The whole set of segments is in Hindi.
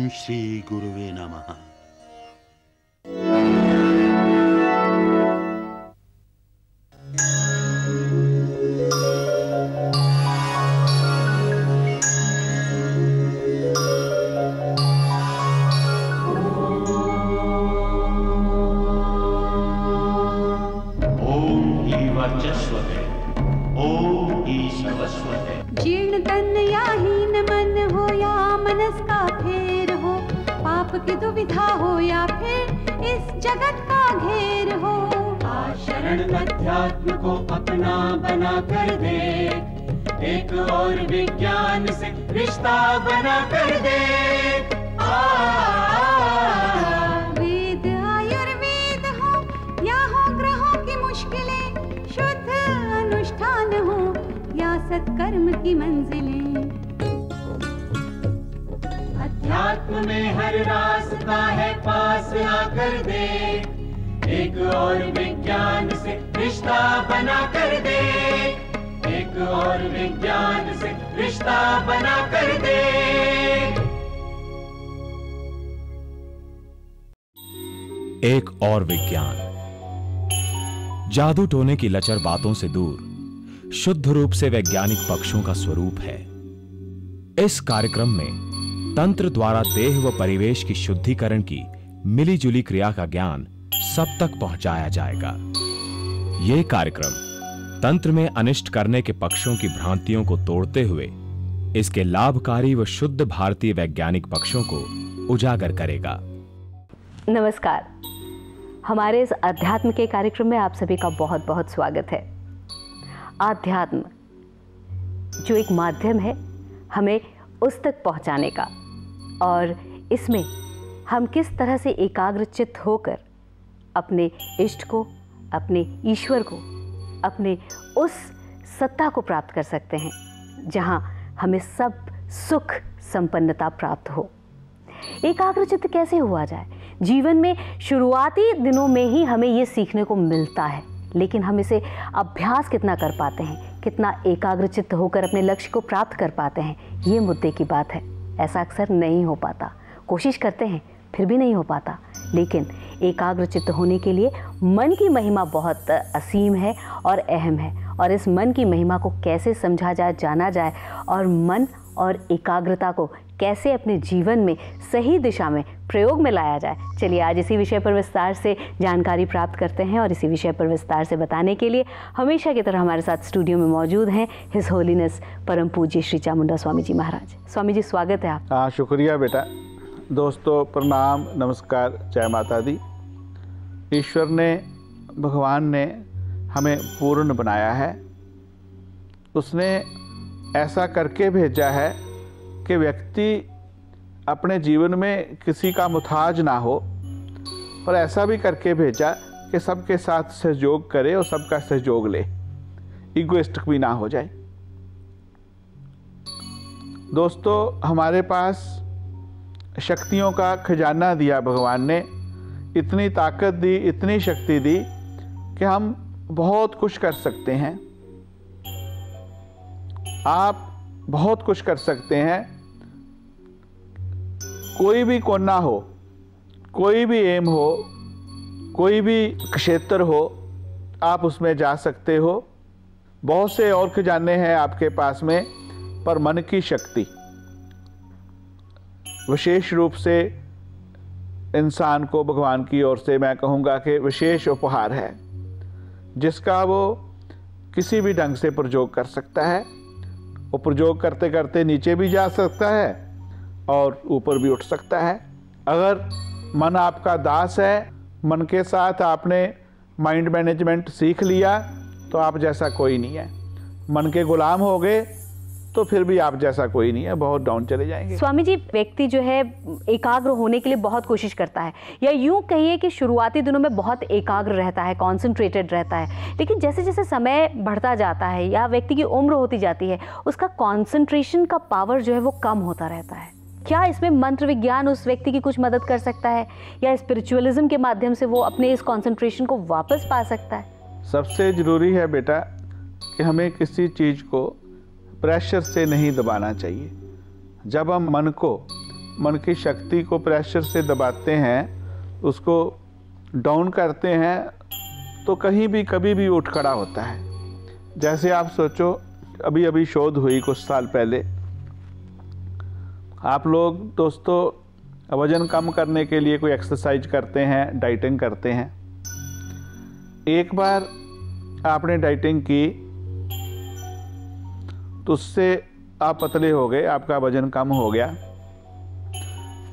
ओम श्री गुरुवे नमः। जीर्ण तन या हीन मन हो या मनस का फेर हो, पाप की दुविधा हो या फिर इस जगत का घेर हो, शरण अध्यात्म को अपना बना कर दे, एक और विज्ञान से रिश्ता बना कर दे। वेद आयुर्वेद हो या हो ग्रहों की मुश्किलें, शुद्ध अनुष्ठान हो या सत्कर्म की मंजिलें, अध्यात्म में हर रास्ता है पास आकर दे, एक और विज्ञान से रिश्ता बना कर दे, एक और विज्ञान से रिश्ता बना कर दे। एक और विज्ञान जादू टोने की लचर बातों से दूर शुद्ध रूप से वैज्ञानिक पक्षों का स्वरूप है। इस कार्यक्रम में तंत्र द्वारा देह व परिवेश की शुद्धिकरण की मिलीजुली क्रिया का ज्ञान सब तक पहुंचाया जाएगा। यह कार्यक्रम तंत्र में अनिष्ट करने के पक्षों की भ्रांतियों को तोड़ते हुए इसके लाभकारी व शुद्ध भारतीय वैज्ञानिक पक्षों को उजागर करेगा। नमस्कार, हमारे इस अध्यात्म के कार्यक्रम में आप सभी का बहुत बहुत स्वागत है। आध्यात्म जो एक माध्यम है हमें उस तक पहुंचाने का, और इसमें हम किस तरह से एकाग्रचित्त होकर अपने इष्ट को, अपने ईश्वर को, अपने उस सत्ता को प्राप्त कर सकते हैं जहां हमें सब सुख संपन्नता प्राप्त हो। एकाग्रचित्त कैसे हुआ जाए? जीवन में शुरुआती दिनों में ही हमें ये सीखने को मिलता है, लेकिन हम इसे अभ्यास कितना कर पाते हैं, कितना एकाग्रचित्त होकर अपने लक्ष्य को प्राप्त कर पाते हैं, ये मुद्दे की बात है। ऐसा अक्सर नहीं हो पाता, कोशिश करते हैं फिर भी नहीं हो पाता। लेकिन एकाग्रचित्त होने के लिए मन की महिमा बहुत असीम है और अहम है, और इस मन की महिमा को कैसे समझा जाए, जाना जाए, और मन और एकाग्रता को कैसे अपने जीवन में सही दिशा में प्रयोग में लाया जाए, चलिए आज इसी विषय पर विस्तार से जानकारी प्राप्त करते हैं। और इसी विषय पर विस्तार से बताने के लिए हमेशा की तरह हमारे साथ स्टूडियो में मौजूद हैं हिज होलीनेस परम पूज्य श्री चामुंडा स्वामी जी महाराज। स्वामी जी, स्वागत है आप। हाँ, शुक्रिया बेटा। दोस्तों प्रणाम, नमस्कार, जय माता दी। ईश्वर ने, भगवान ने हमें पूर्ण बनाया है। उसने ऐसा करके भेजा है कि व्यक्ति अपने जीवन में किसी का मुताज ना हो, और ऐसा भी करके भेजा कि सबके साथ सहयोग करे और सबका सहयोग ले, इगोइस्टिक भी ना हो जाए। दोस्तों, हमारे पास शक्तियों का खजाना दिया भगवान ने, इतनी ताकत दी, इतनी शक्ति दी कि हम बहुत कुछ कर सकते हैं। आप बहुत कुछ कर सकते हैं। कोई भी कोना हो, कोई भी एम हो, कोई भी क्षेत्र हो, आप उसमें जा सकते हो। बहुत से और खजाने हैं आपके पास में, पर मन की शक्ति विशेष रूप से इंसान को भगवान की ओर से मैं कहूँगा कि विशेष उपहार है, जिसका वो किसी भी ढंग से प्रयोग कर सकता है। वो प्रयोग करते करते नीचे भी जा सकता है और ऊपर भी उठ सकता है। अगर मन आपका दास है, मन के साथ आपने माइंड मैनेजमेंट सीख लिया, तो आप जैसा कोई नहीं है। मन के गुलाम हो गए तो फिर भी आप जैसा कोई नहीं है, बहुत डाउन चले जाएंगे। स्वामी जी, व्यक्ति जो है एकाग्र होने के लिए बहुत कोशिश करता है, या यूं कहिए कि शुरुआती दिनों में बहुत एकाग्र रहता है, कॉन्सेंट्रेटेड रहता है, लेकिन जैसे जैसे समय बढ़ता जाता है या व्यक्ति की उम्र होती जाती है, उसका कॉन्सेंट्रेशन का पावर जो है वो कम होता रहता है। क्या इसमें मंत्र विज्ञान उस व्यक्ति की कुछ मदद कर सकता है, या स्पिरिचुअलिज्म के माध्यम से वो अपने इस कॉन्सेंट्रेशन को वापस पा सकता है? सबसे ज़रूरी है बेटा कि हमें किसी चीज़ को प्रेशर से नहीं दबाना चाहिए। जब हम मन को मन की शक्ति को प्रेशर से दबाते हैं, उसको डाउन करते हैं, तो कहीं भी कभी भी उठ खड़ा होता है। जैसे आप सोचो, अभी अभी शोध हुई कुछ साल पहले, आप लोग दोस्तों वज़न कम करने के लिए कोई एक्सरसाइज करते हैं, डाइटिंग करते हैं। एक बार आपने डाइटिंग की तो उससे आप पतले हो गए, आपका वज़न कम हो गया।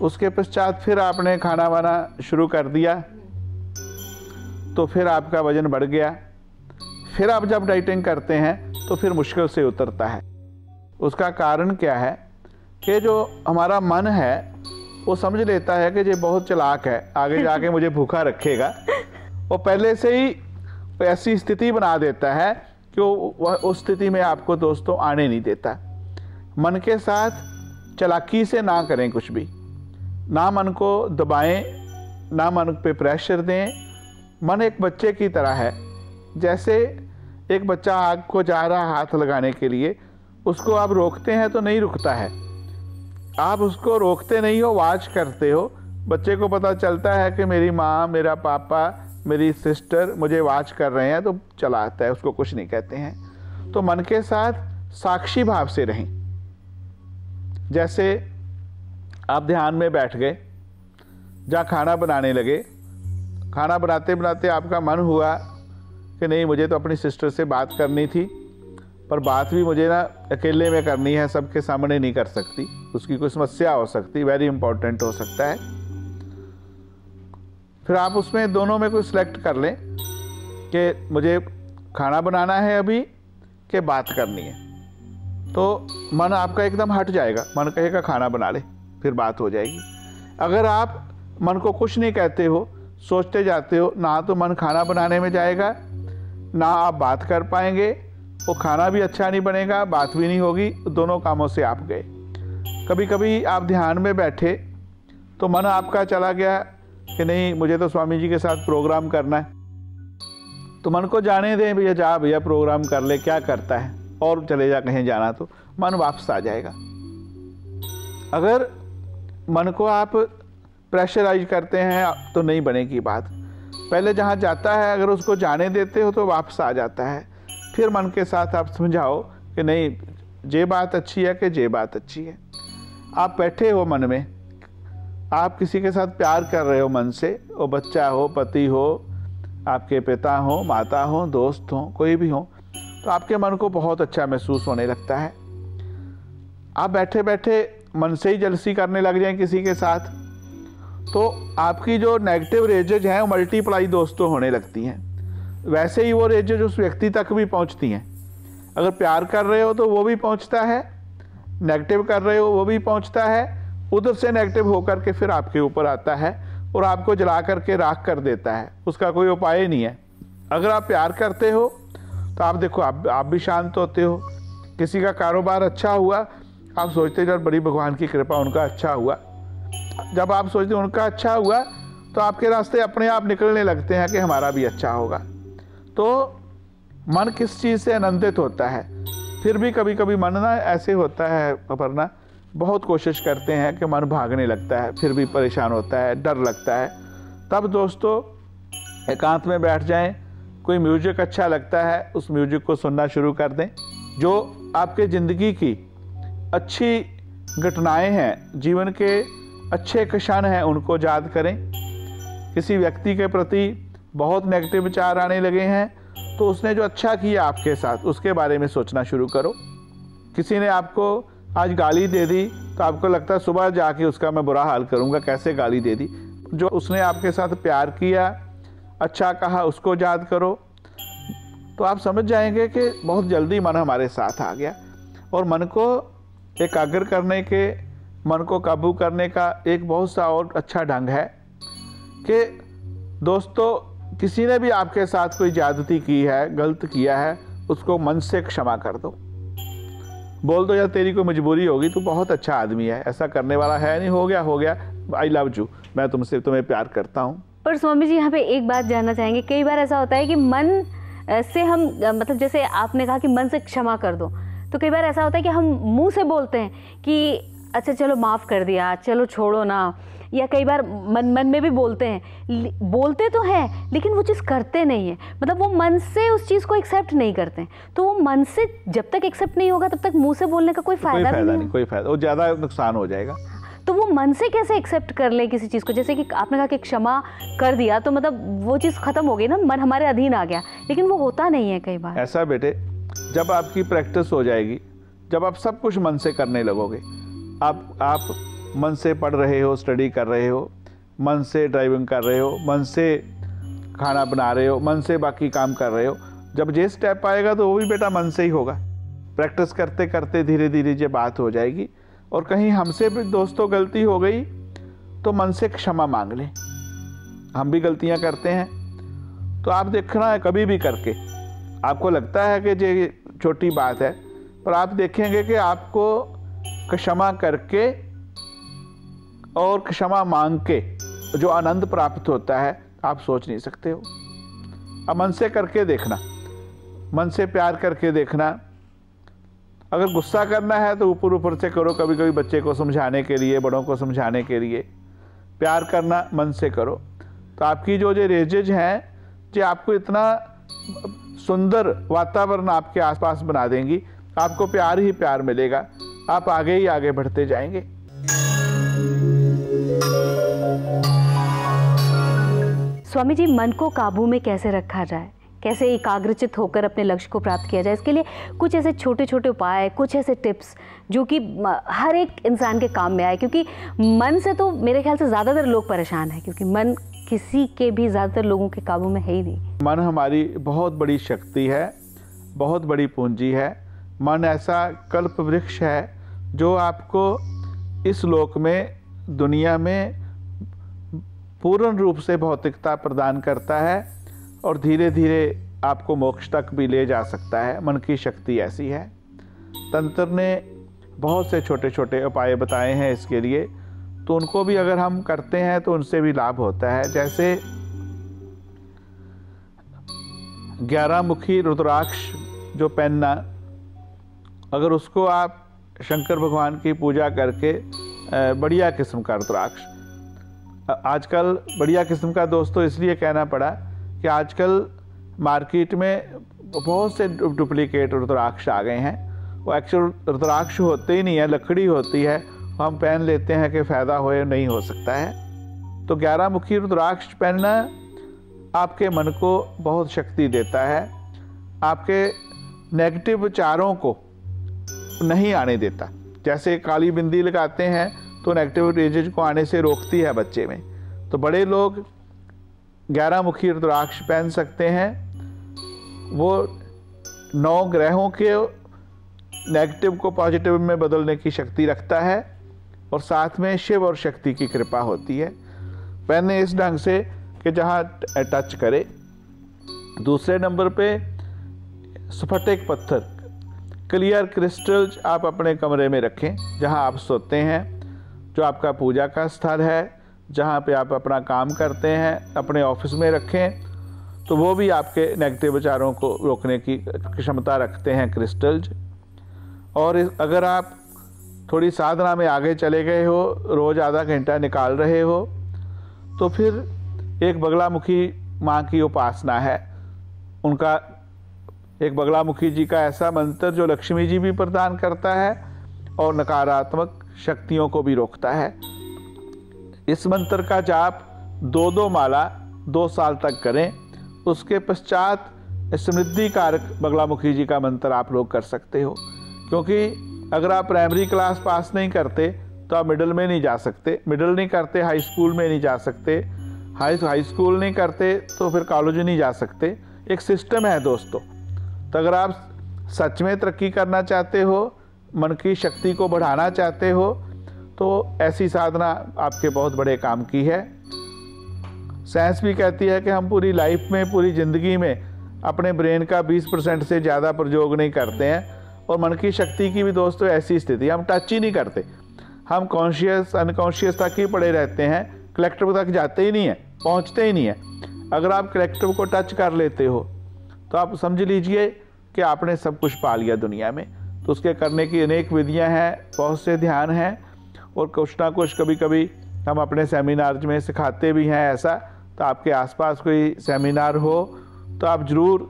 उसके पश्चात फिर आपने खाना वाना शुरू कर दिया तो फिर आपका वज़न बढ़ गया। फिर आप जब डाइटिंग करते हैं तो फिर मुश्किल से उतरता है। उसका कारण क्या है कि जो हमारा मन है वो समझ लेता है कि ये बहुत चालाक है, आगे जाके मुझे भूखा रखेगा। वो पहले से ही ऐसी स्थिति बना देता है कि वह उस स्थिति में आपको दोस्तों आने नहीं देता। मन के साथ चालाकी से ना करें कुछ भी, ना मन को दबाएं, ना मन पे प्रेशर दें। मन एक बच्चे की तरह है। जैसे एक बच्चा आग को जा रहा हाथ लगाने के लिए, उसको आप रोकते हैं तो नहीं रुकता है। आप उसको रोकते नहीं हो, वाच करते हो। बच्चे को पता चलता है कि मेरी माँ, मेरा पापा, मेरी सिस्टर मुझे वाच कर रहे हैं, तो चला आता है, उसको कुछ नहीं कहते हैं। तो मन के साथ साक्षी भाव से रहें। जैसे आप ध्यान में बैठ गए, जहाँ खाना बनाने लगे, खाना बनाते बनाते आपका मन हुआ कि नहीं, मुझे तो अपनी सिस्टर से बात करनी थी, पर बात भी मुझे ना अकेले में करनी है, सबके सामने नहीं कर सकती, उसकी कोई समस्या हो सकती, वेरी इंपॉर्टेंट हो सकता है। फिर आप उसमें दोनों में कोई सिलेक्ट कर लें कि मुझे खाना बनाना है अभी कि बात करनी है। तो मन आपका एकदम हट जाएगा, मन कहेगा खाना बना ले, फिर बात हो जाएगी। अगर आप मन को कुछ नहीं कहते हो, सोचते जाते हो, ना तो मन खाना बनाने में जाएगा, ना आप बात कर पाएंगे, वो खाना भी अच्छा नहीं बनेगा, बात भी नहीं होगी, दोनों कामों से आप गए। कभी कभी आप ध्यान में बैठे तो मन आपका चला गया कि नहीं, मुझे तो स्वामी जी के साथ प्रोग्राम करना है, तो मन को जाने दें, भैया जा भैया प्रोग्राम कर ले, क्या करता है, और चले जा कहीं जाना, तो मन वापस आ जाएगा। अगर मन को आप प्रेशराइज करते हैं तो नहीं बनेगी बात। पहले जहाँ जाता है अगर उसको जाने देते हो तो वापस आ जाता है। फिर मन के साथ आप समझाओ कि नहीं, ये बात अच्छी है कि ये बात अच्छी है। आप बैठे हो मन में, आप किसी के साथ प्यार कर रहे हो मन से, वो बच्चा हो, पति हो, आपके पिता हो, माता हो, दोस्त हो, कोई भी हो, तो आपके मन को बहुत अच्छा महसूस होने लगता है। आप बैठे बैठे मन से ही जलसी करने लग जाएं किसी के साथ, तो आपकी जो नेगेटिव रेजेज हैं वो मल्टीप्लाई दोस्तों होने लगती हैं। वैसे ही वो रेजेज उस व्यक्ति तक भी पहुंचती हैं। अगर प्यार कर रहे हो तो वो भी पहुंचता है, नेगेटिव कर रहे हो वो भी पहुंचता है, उधर से नेगेटिव होकर के फिर आपके ऊपर आता है और आपको जला करके राख कर देता है। उसका कोई उपाय नहीं है। अगर आप प्यार करते हो तो आप देखो, आप भी शांत होते हो। किसी का कारोबार अच्छा हुआ, आप सोचते जब बड़ी भगवान की कृपा, उनका अच्छा हुआ। जब आप सोचते उनका अच्छा हुआ तो आपके रास्ते अपने आप निकलने लगते हैं कि हमारा भी अच्छा होगा। तो मन किस चीज़ से आनंदित होता है। फिर भी कभी कभी मन ना ऐसे होता है, अपर्णा, बहुत कोशिश करते हैं कि मन भागने लगता है, फिर भी परेशान होता है, डर लगता है। तब दोस्तों एकांत में बैठ जाएं, कोई म्यूजिक अच्छा लगता है उस म्यूजिक को सुनना शुरू कर दें। जो आपके ज़िंदगी की अच्छी घटनाएं हैं, जीवन के अच्छे क्षण हैं, उनको याद करें। किसी व्यक्ति के प्रति बहुत नेगेटिव विचार आने लगे हैं तो उसने जो अच्छा किया आपके साथ, उसके बारे में सोचना शुरू करो। किसी ने आपको आज गाली दे दी तो आपको लगता है सुबह जाके उसका मैं बुरा हाल करूंगा, कैसे गाली दे दी। जो उसने आपके साथ प्यार किया, अच्छा कहा, उसको याद करो, तो आप समझ जाएंगे कि बहुत जल्दी मन हमारे साथ आ गया। और मन को एकाग्र करने के, मन को काबू करने का एक बहुत सा और अच्छा ढंग है कि दोस्तों, किसी ने भी आपके साथ कोई ज्यादती की है, गलत किया है, उसको मन से क्षमा कर दो। बोल दो यार तेरी कोई मजबूरी होगी, तू बहुत अच्छा आदमी है, ऐसा करने वाला है नहीं, हो गया, आई लव यू, मैं तुम्हें प्यार करता हूँ। पर स्वामी जी यहाँ पे एक बात जानना चाहेंगे, कई बार ऐसा होता है कि मन से हम, मतलब जैसे आपने कहा कि मन से क्षमा कर दो, तो कई बार ऐसा होता है कि हम मुंह से बोलते हैं कि अच्छा चलो माफ़ कर दिया, चलो छोड़ो ना, या कई बार मन में भी बोलते हैं, बोलते तो हैं लेकिन वो चीज़ करते नहीं है, मतलब वो मन से उस चीज़ को एक्सेप्ट नहीं करते हैं। तो वो मन से जब तक एक्सेप्ट नहीं होगा तब तक मुंह से बोलने का कोई फायदा नहीं, कोई फायदा, वो ज़्यादा नुकसान हो जाएगा। तो वो मन से कैसे एक्सेप्ट कर ले किसी चीज़ को? जैसे कि आपने कहा कि क्षमा कर दिया तो मतलब वो चीज़ खत्म हो गई ना, मन हमारे अधीन आ गया, लेकिन वो होता नहीं है कई बार। ऐसा बेटे, जब आपकी प्रैक्टिस हो जाएगी, जब आप सब कुछ मन से करने लगोगे, आप मन से पढ़ रहे हो, स्टडी कर रहे हो, मन से ड्राइविंग कर रहे हो, मन से खाना बना रहे हो, मन से बाकी काम कर रहे हो, जब ये स्टेप आएगा तो वो भी बेटा मन से ही होगा। प्रैक्टिस करते करते धीरे धीरे ये बात हो जाएगी। और कहीं हमसे भी दोस्तों गलती हो गई तो मन से क्षमा मांग लें। हम भी गलतियां करते हैं, तो आप देखना है कभी भी करके, आपको लगता है कि ये छोटी बात है, पर आप देखेंगे कि आपको क्षमा करके और क्षमा मांग के जो आनंद प्राप्त होता है आप सोच नहीं सकते हो। अब मन से करके देखना, मन से प्यार करके देखना। अगर गुस्सा करना है तो ऊपर ऊपर से करो, कभी कभी बच्चे को समझाने के लिए, बड़ों को समझाने के लिए। प्यार करना मन से करो तो आपकी जो रेजेज हैं जो आपको इतना सुंदर वातावरण आपके आसपास बना देंगी, आपको प्यार ही प्यार मिलेगा, आप आगे ही आगे बढ़ते जाएंगे। स्वामी जी, मन को काबू में कैसे रखा जाए, कैसे एकाग्रचित होकर अपने लक्ष्य को प्राप्त किया जाए, इसके लिए कुछ ऐसे छोटे छोटे उपाय, कुछ ऐसे टिप्स जो कि हर एक इंसान के काम में आए? क्योंकि मन से तो मेरे ख्याल से ज़्यादातर लोग परेशान हैं, क्योंकि मन किसी के भी ज़्यादातर लोगों के काबू में है ही नहीं। मन हमारी बहुत बड़ी शक्ति है, बहुत बड़ी पूंजी है। मन ऐसा कल्प वृक्ष है जो आपको इस लोक में, दुनिया में पूर्ण रूप से भौतिकता प्रदान करता है और धीरे धीरे आपको मोक्ष तक भी ले जा सकता है। मन की शक्ति ऐसी है। तंत्र ने बहुत से छोटे छोटे उपाय बताए हैं इसके लिए, तो उनको भी अगर हम करते हैं तो उनसे भी लाभ होता है। जैसे 11 मुखी रुद्राक्ष जो पहनना, अगर उसको आप शंकर भगवान की पूजा करके बढ़िया किस्म का रुद्राक्ष, आजकल बढ़िया किस्म का दोस्तों इसलिए कहना पड़ा कि आजकल मार्केट में बहुत से डुप्लीकेट रुद्राक्ष आ गए हैं। वो एक्चुअल रुद्राक्ष होते ही नहीं है, लकड़ी होती है, हम पहन लेते हैं कि फ़ायदा होए, नहीं हो सकता है। तो 11 मुखी रुद्राक्ष पहनना आपके मन को बहुत शक्ति देता है, आपके नेगेटिव विचारों को नहीं आने देता। जैसे काली बिंदी लगाते हैं तो नेगेटिव रेजेज को आने से रोकती है बच्चे में, तो बड़े लोग 11 मुखी रुद्राक्ष पहन सकते हैं। वो 9 ग्रहों के नेगेटिव को पॉजिटिव में बदलने की शक्ति रखता है और साथ में शिव और शक्ति की कृपा होती है। पहने इस ढंग से कि जहाँ टच करे। दूसरे नंबर पे स्फटिक पत्थर, क्लियर क्रिस्टल्स आप अपने कमरे में रखें जहाँ आप सोते हैं, जो आपका पूजा का स्थल है, जहाँ पे आप अपना काम करते हैं, अपने ऑफिस में रखें, तो वो भी आपके नेगेटिव विचारों को रोकने की क्षमता रखते हैं क्रिस्टल्स। और अगर आप थोड़ी साधना में आगे चले गए हो, रोज़ आधा घंटा निकाल रहे हो, तो फिर एक बगलामुखी माँ की उपासना है। उनका एक बगलामुखी जी का ऐसा मंत्र जो लक्ष्मी जी भी प्रदान करता है और नकारात्मक शक्तियों को भी रोकता है। इस मंत्र का जाप 2-2 माला 2 साल तक करें। उसके पश्चात समृद्धि कारक बगलामुखी जी का मंत्र आप लोग कर सकते हो, क्योंकि अगर आप प्राइमरी क्लास पास नहीं करते तो आप मिडिल में नहीं जा सकते, मिडिल नहीं करते हाई स्कूल में नहीं जा सकते, हाई स्कूल नहीं करते तो फिर कॉलेज नहीं जा सकते। एक सिस्टम है दोस्तों। तो अगर आप सच में तरक्की करना चाहते हो, मन की शक्ति को बढ़ाना चाहते हो, तो ऐसी साधना आपके बहुत बड़े काम की है। साइंस भी कहती है कि हम पूरी लाइफ में, पूरी ज़िंदगी में अपने ब्रेन का 20% से ज़्यादा प्रयोग नहीं करते हैं। और मन की शक्ति की भी दोस्तों ऐसी स्थिति, हम टच ही नहीं करते, हम कॉन्शियस अनकॉन्शियस तक ही पड़े रहते हैं, कलेक्टिव तक जाते ही नहीं है, पहुंचते ही नहीं है। अगर आप कलेक्टिव को टच कर लेते हो तो आप समझ लीजिए कि आपने सब कुछ पा लिया दुनिया में। तो उसके करने की अनेक विधियां हैं, बहुत से ध्यान हैं, और कुछ ना कुछ कभी कभी हम अपने सेमिनार में सिखाते भी हैं ऐसा। तो आपके आसपास कोई सेमिनार हो तो आप ज़रूर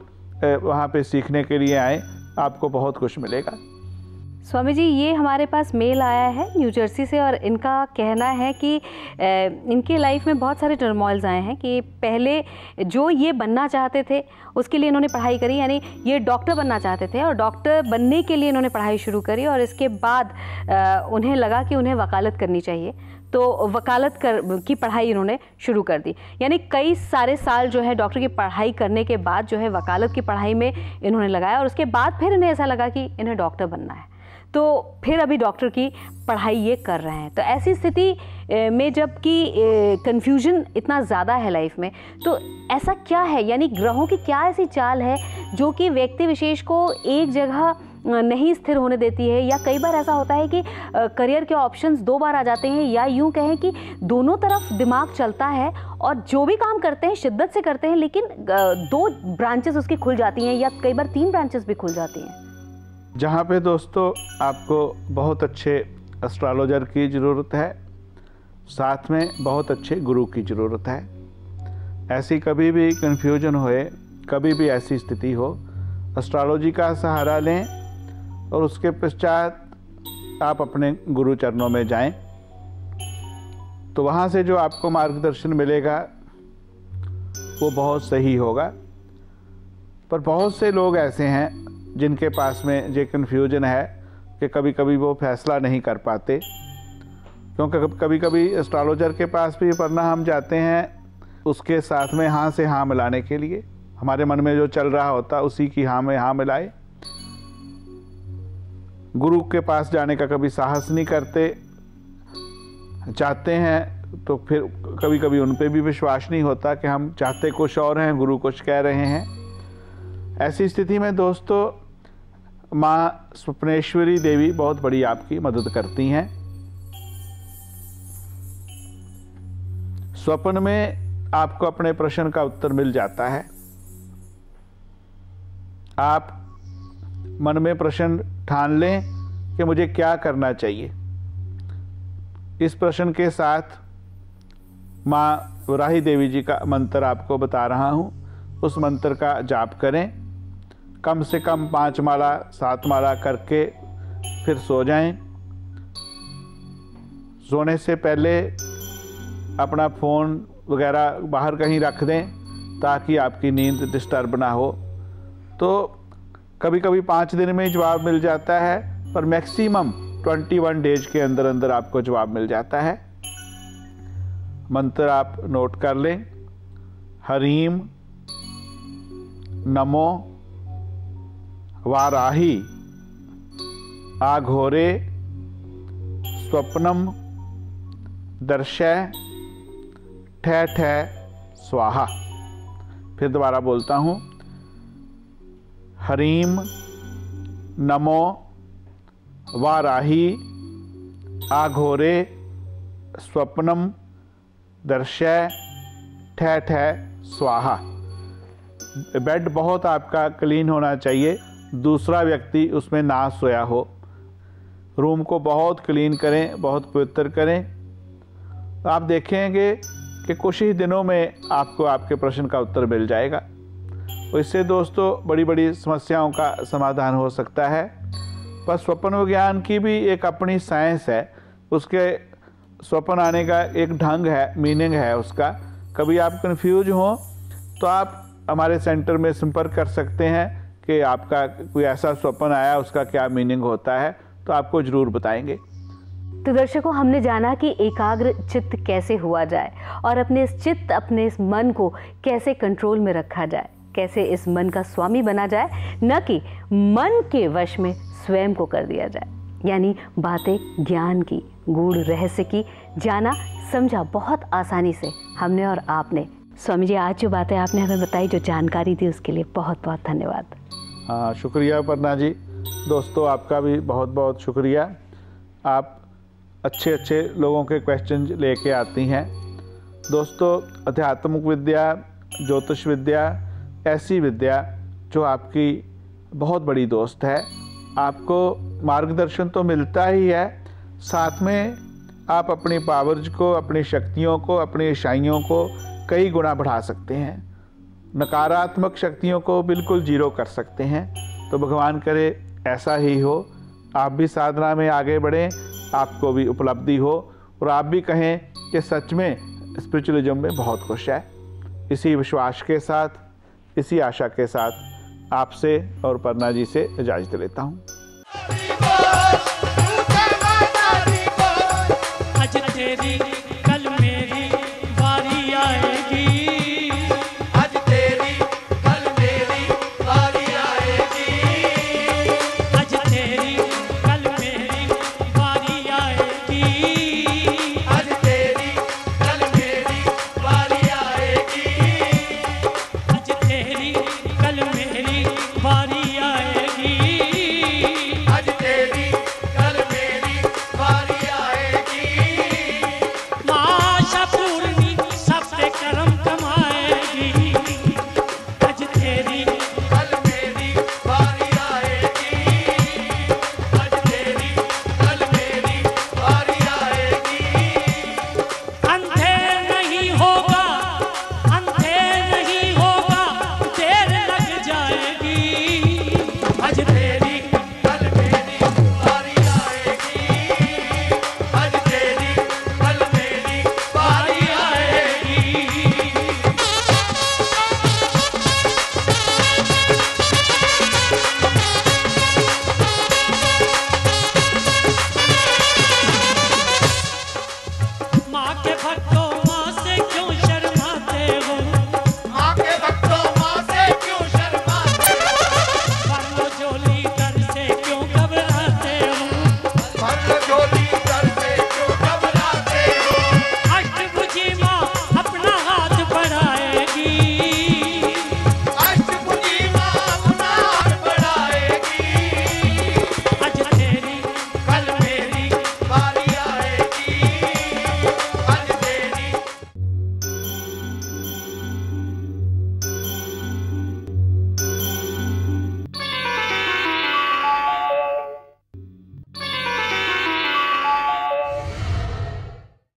वहाँ पे सीखने के लिए आएँ, आपको बहुत कुछ मिलेगा। स्वामी जी, ये हमारे पास मेल आया है न्यू जर्सी से और इनका कहना है कि इनके लाइफ में बहुत सारे टर्मोइल्स आए हैं कि पहले जो ये बनना चाहते थे उसके लिए इन्होंने पढ़ाई करी, यानी ये डॉक्टर बनना चाहते थे और डॉक्टर बनने के लिए इन्होंने पढ़ाई शुरू करी और इसके बाद उन्हें लगा कि उन्हें वकालत करनी चाहिए, तो वकालत की पढ़ाई इन्होंने शुरू कर दी। यानी कई सारे साल जो है डॉक्टर की पढ़ाई करने के बाद जो है वकालत की पढ़ाई में इन्होंने लगाया और उसके बाद फिर इन्हें ऐसा लगा कि इन्हें डॉक्टर बनना है, तो फिर अभी डॉक्टर की पढ़ाई ये कर रहे हैं। तो ऐसी स्थिति में जबकि कन्फ्यूजन इतना ज़्यादा है लाइफ में, तो ऐसा क्या है, यानी ग्रहों की क्या ऐसी चाल है जो कि व्यक्ति विशेष को एक जगह नहीं स्थिर होने देती है, या कई बार ऐसा होता है कि करियर के ऑप्शंस दो बार आ जाते हैं, या यूं कहें कि दोनों तरफ दिमाग चलता है और जो भी काम करते हैं शिद्दत से करते हैं, लेकिन दो ब्रांचेस उसकी खुल जाती हैं या कई बार 3 ब्रांचेस भी खुल जाती हैं। जहाँ पे दोस्तों आपको बहुत अच्छे एस्ट्रोलॉजर की ज़रूरत है, साथ में बहुत अच्छे गुरु की ज़रूरत है। ऐसी कभी भी कन्फ्यूजन होए, कभी भी ऐसी स्थिति हो, एस्ट्रोलॉजी का सहारा लें और उसके पश्चात आप अपने गुरु चरणों में जाएं, तो वहाँ से जो आपको मार्गदर्शन मिलेगा वो बहुत सही होगा। पर बहुत से लोग ऐसे हैं जिनके पास में ये कन्फ्यूजन है कि कभी कभी वो फैसला नहीं कर पाते, क्योंकि कभी कभी एस्ट्रोलॉजर के पास भी पढ़ना हम जाते हैं उसके साथ में हाँ से हाँ मिलाने के लिए, हमारे मन में जो चल रहा होता उसी की हाँ में हाँ मिलाए। गुरु के पास जाने का कभी साहस नहीं करते, चाहते हैं तो फिर कभी कभी उन पे भी विश्वास नहीं होता कि हम चाहते कुछ और हैं, गुरु कुछ कह रहे हैं। ऐसी स्थिति में दोस्तों माँ स्वप्नेश्वरी देवी बहुत बड़ी आपकी मदद करती हैं। स्वप्न में आपको अपने प्रश्न का उत्तर मिल जाता है। आप मन में प्रश्न ठान लें कि मुझे क्या करना चाहिए। इस प्रश्न के साथ माँ वराही देवी जी का मंत्र आपको बता रहा हूँ, उस मंत्र का जाप करें। कम से कम 5 माला 7 माला करके फिर सो जाएं। सोने से पहले अपना फ़ोन वगैरह बाहर कहीं रख दें ताकि आपकी नींद डिस्टर्ब ना हो। तो कभी कभी 5 दिन में जवाब मिल जाता है, पर मैक्सिमम 21 डेज के अंदर अंदर आपको जवाब मिल जाता है। मंत्र आप नोट कर लें। हरीम नमो वाराही आघोरे स्वप्नम दर्शय ठै ठै स्वाहा। फिर दोबारा बोलता हूँ। हरीम नमो वाराही आघोरे स्वप्नम दर्शय ठै ठै स्वाहा। बेड बहुत आपका क्लीन होना चाहिए, दूसरा व्यक्ति उसमें ना सोया हो। रूम को बहुत क्लीन करें, बहुत पवित्र करें। आप देखेंगे कि कुछ ही दिनों में आपको आपके प्रश्न का उत्तर मिल जाएगा। तो इससे दोस्तों बड़ी बड़ी समस्याओं का समाधान हो सकता है। पर स्वप्न विज्ञान की भी एक अपनी साइंस है, उसके स्वप्न आने का एक ढंग है, मीनिंग है उसका। कभी आप कंफ्यूज हों तो आप हमारे सेंटर में संपर्क कर सकते हैं कि आपका कोई ऐसा स्वप्न आया, उसका क्या मीनिंग होता है, तो आपको ज़रूर बताएंगे। तो दर्शकों, हमने जाना कि एकाग्र चित्त कैसे हुआ जाए और अपने इस चित्त, अपने इस मन को कैसे कंट्रोल में रखा जाए, कैसे इस मन का स्वामी बना जाए, न कि मन के वश में स्वयं को कर दिया जाए। यानी बातें ज्ञान की, गूढ़ रहस्य की जाना समझा बहुत आसानी से हमने और आपने। स्वामी जी, आज जो बातें आपने हमें बताई, जो जानकारी दी, उसके लिए बहुत बहुत धन्यवाद। हाँ, शुक्रिया अपर्णा जी। दोस्तों, आपका भी बहुत बहुत शुक्रिया। आप अच्छे अच्छे लोगों के क्वेश्चन लेके आती हैं। दोस्तों, आध्यात्मिक विद्या, ज्योतिष विद्या ऐसी विद्या जो आपकी बहुत बड़ी दोस्त है। आपको मार्गदर्शन तो मिलता ही है, साथ में आप अपनी पावर्स को, अपनी शक्तियों को, अपनी ईशाइयों को कई गुना बढ़ा सकते हैं। नकारात्मक शक्तियों को बिल्कुल जीरो कर सकते हैं। तो भगवान करे ऐसा ही हो, आप भी साधना में आगे बढ़ें, आपको भी उपलब्धि हो और आप भी कहें कि सच में स्पिरिचुअलिज्म में बहुत कुछ है। इसी विश्वास के साथ, इसी आशा के साथ आपसे और परना जी से इजाज़त लेता हूँ।